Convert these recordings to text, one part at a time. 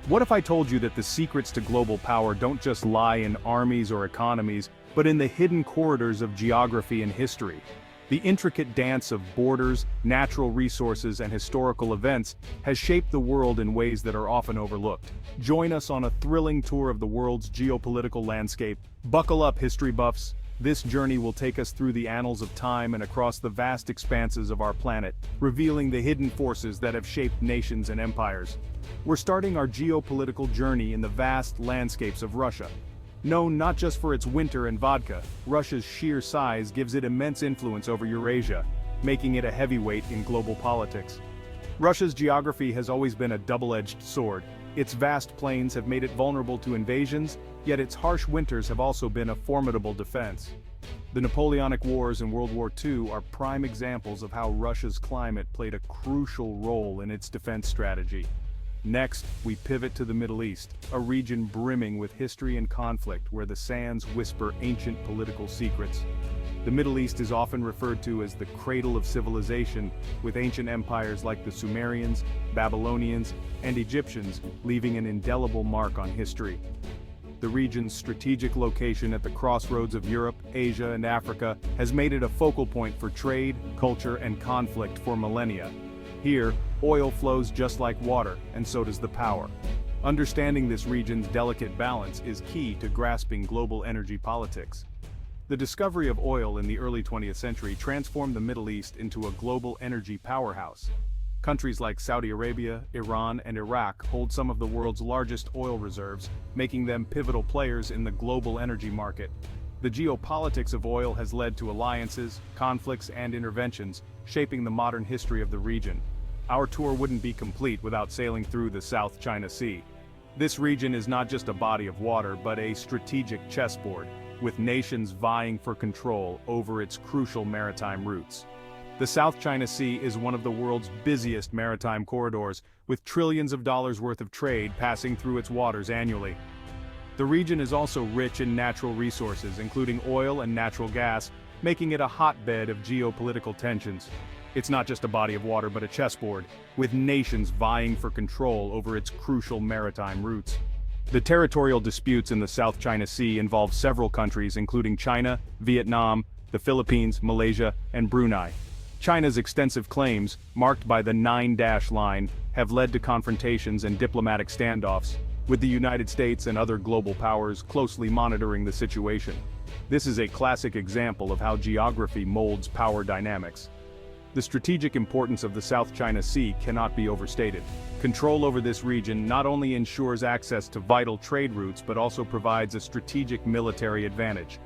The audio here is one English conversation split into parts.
What if I told you that the secrets to global power don't just lie in armies or economies, but in the hidden corridors of geography and history? The intricate dance of borders, natural resources, and historical events has shaped the world in ways that are often overlooked. Join us on a thrilling tour of the world's geopolitical landscape. Buckle up, history buffs. This journey will take us through the annals of time and across the vast expanses of our planet, revealing the hidden forces that have shaped nations and empires. We're starting our geopolitical journey in the vast landscapes of Russia. Known not just for its winter and vodka, Russia's sheer size gives it immense influence over Eurasia, making it a heavyweight in global politics. Russia's geography has always been a double-edged sword. Its vast plains have made it vulnerable to invasions, yet its harsh winters have also been a formidable defense. The Napoleonic Wars and World War II are prime examples of how Russia's climate played a crucial role in its defense strategy. Next, we pivot to the Middle East, a region brimming with history and conflict where the sands whisper ancient political secrets. The Middle East is often referred to as the cradle of civilization, with ancient empires like the Sumerians, Babylonians, and Egyptians leaving an indelible mark on history. The region's strategic location at the crossroads of Europe, Asia, and Africa has made it a focal point for trade, culture, and conflict for millennia. Here, oil flows just like water, and so does the power. Understanding this region's delicate balance is key to grasping global energy politics. The discovery of oil in the early 20th century transformed the Middle East into a global energy powerhouse. Countries like Saudi Arabia, Iran, and Iraq hold some of the world's largest oil reserves, making them pivotal players in the global energy market. The geopolitics of oil has led to alliances, conflicts, and interventions, shaping the modern history of the region. Our tour wouldn't be complete without sailing through the South China Sea. This region is not just a body of water, but a strategic chessboard, with nations vying for control over its crucial maritime routes. The South China Sea is one of the world's busiest maritime corridors, with trillions of dollars worth of trade passing through its waters annually. The region is also rich in natural resources, including oil and natural gas, making it a hotbed of geopolitical tensions. It's not just a body of water but a chessboard, with nations vying for control over its crucial maritime routes. The territorial disputes in the South China Sea involve several countries including China, Vietnam, the Philippines, Malaysia, and Brunei. China's extensive claims, marked by the 9-dash line, have led to confrontations and diplomatic standoffs, with the United States and other global powers closely monitoring the situation. This is a classic example of how geography molds power dynamics. The strategic importance of the South China Sea cannot be overstated. Control over this region not only ensures access to vital trade routes but also provides a strategic military advantage.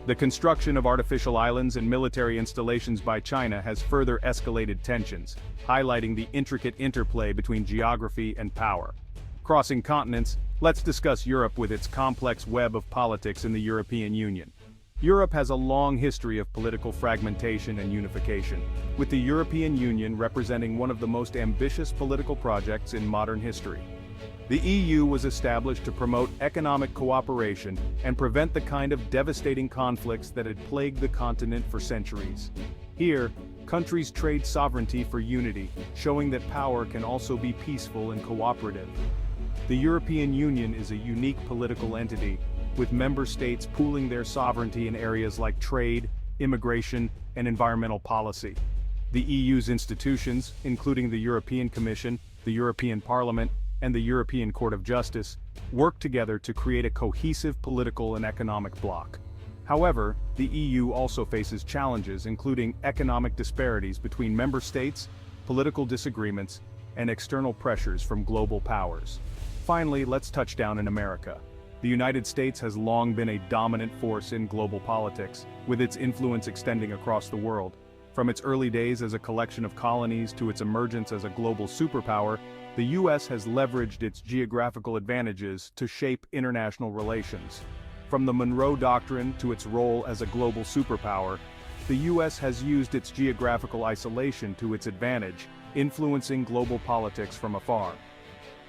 The construction of artificial islands and military installations by China has further escalated tensions, highlighting the intricate interplay between geography and power. Crossing continents, let's discuss Europe with its complex web of politics in the European Union. Europe has a long history of political fragmentation and unification, with the European Union representing one of the most ambitious political projects in modern history. The EU was established to promote economic cooperation and prevent the kind of devastating conflicts that had plagued the continent for centuries. Here, countries trade sovereignty for unity, showing that power can also be peaceful and cooperative. The European Union is a unique political entity, with member states pooling their sovereignty in areas like trade, immigration, and environmental policy. The EU's institutions, including the European Commission, the European Parliament, and the European Court of Justice, work together to create a cohesive political and economic bloc. However, the EU also faces challenges including economic disparities between member states, political disagreements, and external pressures from global powers. Finally, let's touch down in America. The United States has long been a dominant force in global politics, with its influence extending across the world. From its early days as a collection of colonies to its emergence as a global superpower, the U.S. has leveraged its geographical advantages to shape international relations. From the Monroe Doctrine to its role as a global superpower, the U.S. has used its geographical isolation to its advantage, influencing global politics from afar.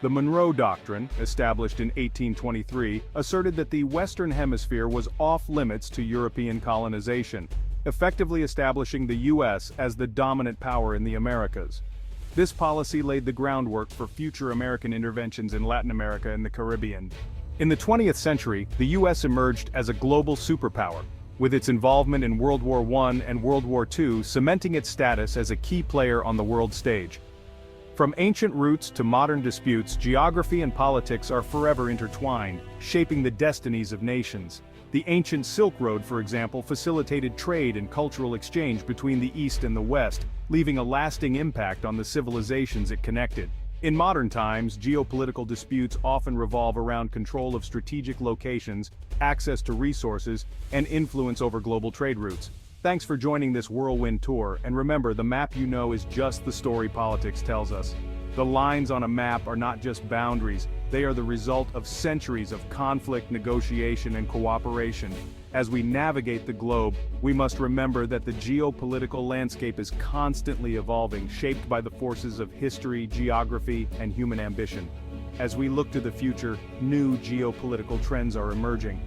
The Monroe Doctrine, established in 1823, asserted that the Western Hemisphere was off-limits to European colonization, effectively establishing the U.S. as the dominant power in the Americas. This policy laid the groundwork for future American interventions in Latin America and the Caribbean. In the 20th century, the U.S. emerged as a global superpower, with its involvement in World War I and World War II cementing its status as a key player on the world stage. From ancient roots to modern disputes, geography and politics are forever intertwined, shaping the destinies of nations. The ancient Silk Road, for example, facilitated trade and cultural exchange between the East and the West, leaving a lasting impact on the civilizations it connected. In modern times, geopolitical disputes often revolve around control of strategic locations, access to resources, and influence over global trade routes. Thanks for joining this whirlwind tour, and remember, the map you know is just the story politics tells us. The lines on a map are not just boundaries, they are the result of centuries of conflict, negotiation, and cooperation. As we navigate the globe, we must remember that the geopolitical landscape is constantly evolving, shaped by the forces of history, geography, and human ambition. As we look to the future, new geopolitical trends are emerging.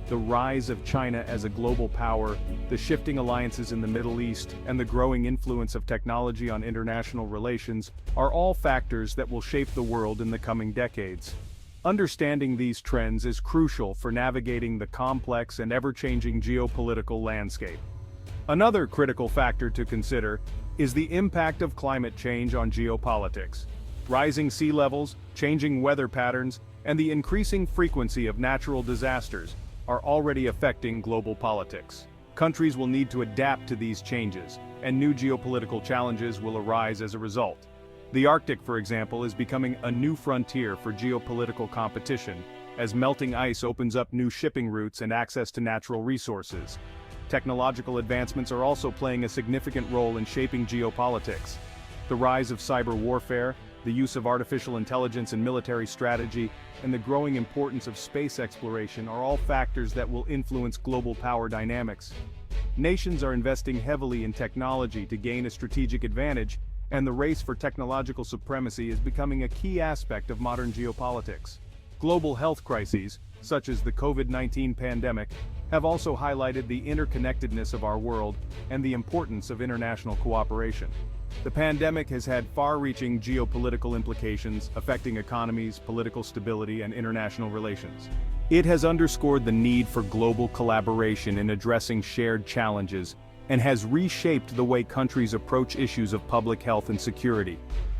The rise of China as a global power, the shifting alliances in the Middle East, and the growing influence of technology on international relations are all factors that will shape the world in the coming decades. Understanding these trends is crucial for navigating the complex and ever-changing geopolitical landscape. Another critical factor to consider is the impact of climate change on geopolitics. Rising sea levels, changing weather patterns, and the increasing frequency of natural disasters are already affecting global politics. Countries will need to adapt to these changes, and new geopolitical challenges will arise as a result. The Arctic, for example, is becoming a new frontier for geopolitical competition, as melting ice opens up new shipping routes and access to natural resources. Technological advancements are also playing a significant role in shaping geopolitics. The rise of cyber warfare, the use of artificial intelligence in military strategy, and the growing importance of space exploration are all factors that will influence global power dynamics. Nations are investing heavily in technology to gain a strategic advantage, and the race for technological supremacy is becoming a key aspect of modern geopolitics. Global health crises, such as the COVID-19 pandemic, have also highlighted the interconnectedness of our world and the importance of international cooperation. The pandemic has had far-reaching geopolitical implications affecting economies, political stability, and international relations. It has underscored the need for global collaboration in addressing shared challenges and has reshaped the way countries approach issues of public health and security.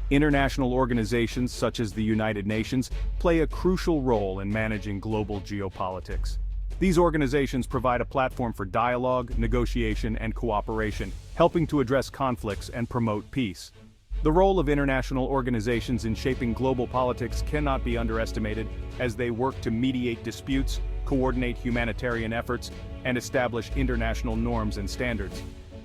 International organizations such as the United Nations play a crucial role in managing global geopolitics. These organizations provide a platform for dialogue, negotiation, and cooperation, helping to address conflicts and promote peace. The role of international organizations in shaping global politics cannot be underestimated, as they work to mediate disputes, coordinate humanitarian efforts, and establish international norms and standards.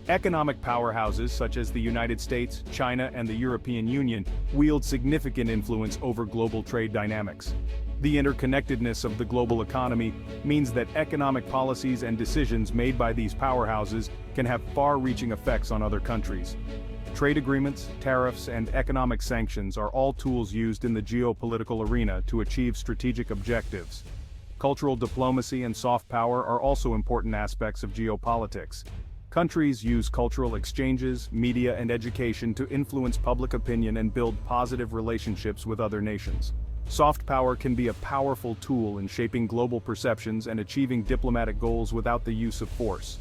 Economic powerhouses such as the United States, China, and the European Union wield significant influence over global trade dynamics. The interconnectedness of the global economy means that economic policies and decisions made by these powerhouses can have far-reaching effects on other countries. Trade agreements, tariffs, and economic sanctions are all tools used in the geopolitical arena to achieve strategic objectives. Cultural diplomacy and soft power are also important aspects of geopolitics. Countries use cultural exchanges, media, and education to influence public opinion and build positive relationships with other nations. Soft power can be a powerful tool in shaping global perceptions and achieving diplomatic goals without the use of force.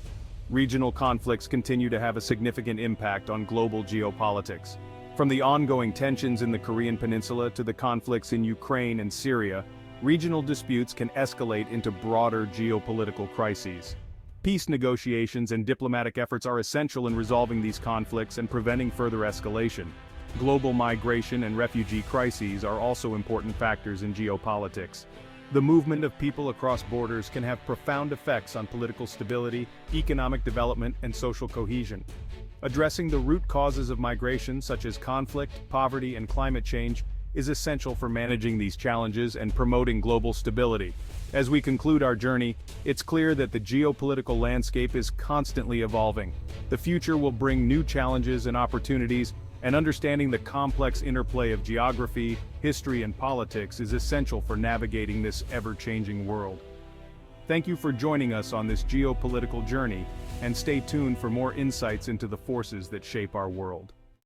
Regional conflicts continue to have a significant impact on global geopolitics. From the ongoing tensions in the Korean Peninsula to the conflicts in Ukraine and Syria, regional disputes can escalate into broader geopolitical crises. Peace negotiations and diplomatic efforts are essential in resolving these conflicts and preventing further escalation. Global migration and refugee crises are also important factors in geopolitics. The movement of people across borders can have profound effects on political stability, economic development, and social cohesion. Addressing the root causes of migration, such as conflict, poverty, and climate change, is essential for managing these challenges and promoting global stability. As we conclude our journey, it's clear that the geopolitical landscape is constantly evolving. The future will bring new challenges and opportunities, and understanding the complex interplay of geography, history, and politics is essential for navigating this ever-changing world. Thank you for joining us on this geopolitical journey, and stay tuned for more insights into the forces that shape our world.